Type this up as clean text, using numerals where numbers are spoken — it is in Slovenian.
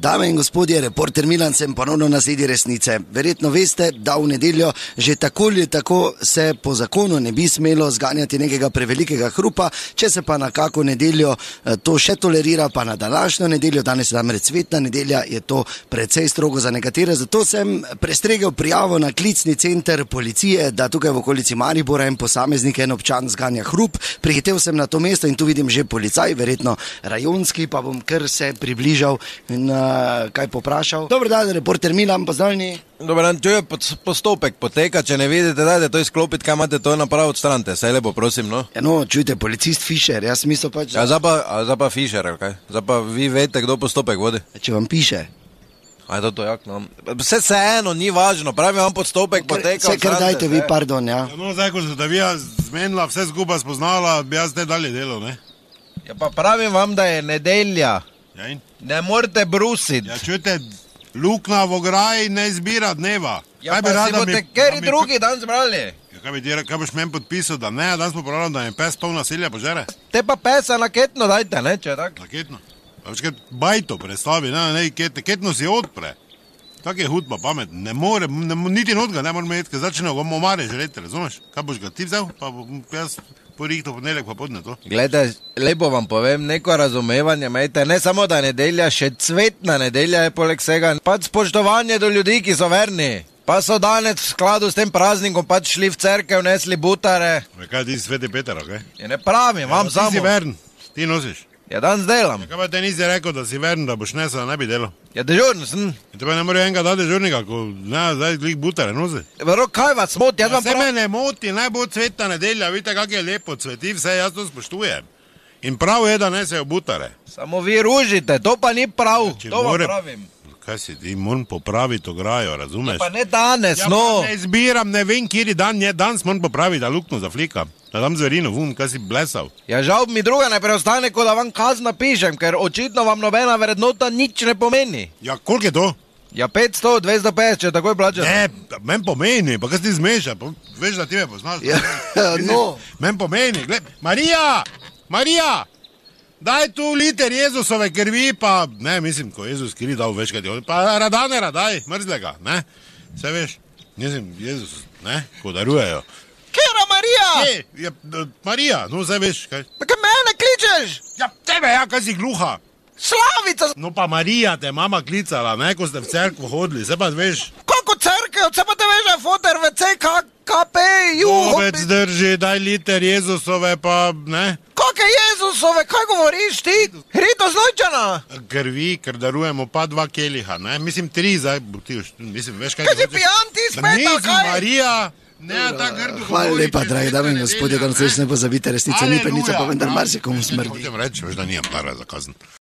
Dame in gospodje, reporter Milan sem ponovno na sledi resnice. Verjetno veste, da v nedeljo že tako ali tako se po zakonu ne bi smelo zganjati nekega prevelikega hrupa, če se pa na kako nedeljo to še tolerira, pa na današnjo nedeljo, danes je namreč cvetna nedelja, je to precej strogo za nekatere. Zato sem prestregel prijavo na klicni center policije, da tukaj v okolici Maribora en posameznik, en občan zganja hrup. Prihitev sem na to mesto in tu vidim že policaj, verjetno rajonski, pa bom kar se približal in kaj poprašal. Dobar dan, reporter Milan, pozdravljeni. Dobar dan, če je postopek poteka, če ne vidite, dajte to izklopiti, kaj imate to napravo odstranite, saj lepo prosim, no. Ja, no, čujte, policist Fišer, jaz mislil pač... Ja, zdaj pa Fišer, ali kaj? Zdaj pa vi veste, kdo postopek vodi. Če vam piše. A je to jak, no. Vse eno, ni važno, pravi vam postopek poteka. Vse kar dajte vi, pardon, ja. No, zdaj, ko se da vi zmenila, vse skupaj spoznala, bi jaz te dalje delal, ne? Ja, pa pravim vam, da je nedelja. Ja, in? Ne morete brusiti. Ja, čujte, lukna v ograji ne izbira dneva. Ja, pa si boste keri drugi dan zbrali. Ja, kaj boš meni podpisal, da ne, danes popravljam, da mi pes pol nasilja požere? Te pa pesa naketno dajte, ne, če je tak. Naketno? Pa večkrat bajto predstavi, ne, ketno si odpre. Tak je hud pa pamet, ne more, niti notga ne moramo jedeti, ker začne v omare želeti, razumeš? Kaj boš ga ti vzel, pa jaz porihto ponedeljek pa podne to. Glejte, lepo vam povem, neko razumevanje imejte, ne samo da nedelja, še cvetna nedelja je poleg vsega, pač spoštovanje do ljudi, ki so verni. Pa so danes v skladu s tem praznikom pač šli v cerkev, nesli butare. Kaj ti si Sveti Peter, okej? Ja, ne pravim, vam samo. Ti si vern, ti nosiš. Ja, danes delam. Kaj pa te nisi rekel, da si vern, da boš nesel, da ne bi delal? Ja, dežurn sem. In tebe ne more enega dati dežurnika, ko ne, zdaj glik butare nosi. Vero, kaj vas moti, jaz vam Se me ne moti, naj bo cvetna nedelja, vidite, kak je lepo cveti, vse jaz to spoštujem. In prav je, da nesejo butare. Samo vi ružite, to pa ni prav, Ja, to vam pravim. Kaj si ti, moram popraviti ograjo, razumeš? Ja, pa ne danes, Ja, no. pa ne izbiram, ne vem, kjeri dan je, danes moram popraviti, da lukno zaflikam. Da dam zverino, kaj si blesal. Ja, žal mi druga ne preostane, ko da vam kazna pišem, ker očitno vam nobena vrednota nič ne pomeni. Ja, koliko je to? Ja, 500, 250, če takoj plačam. Ne, men pomeni, pa kaj si ti zmeša, veš, da ti me poznaš. Ja, no. Men pomeni, gled, Marija, daj tu liter Jezusove krvi, pa, ne, mislim, ko Jezus krvi dal večkrat, pa radanera, daj, mrzlega, ne, vse veš, mislim, Jezus, ne, ko darujejo. Kera Marija? Ja, Marija, no, zdaj veš, kaj. Kaj mene kličeš? Ja, tebe, ja, kaj si gluha. Slavica! No, pa Marija te mama klicala, ne, ko ste v cerkvu hodili, se pa veš. Kako cerkev, se pa te veš, da je foter v CKP, Ovec drži, daj liter Jezusove, pa, ne. Kake Jezusove, kaj govoriš ti? Rito Znojčana! Krvi, ker darujemo pa 2 keliha, ne, mislim 3, zdaj, mislim, veš kaj. Kaj si pijan ti spet, ali Nisi kaj? Marija, ne, ta grdo. Hvala lepa, dragi dame in gospodje, da nas več ne pozabite, resnica ni penica, pa vendar marsikomu smrdi. Hočem reči, veš, da nijem para za kazen.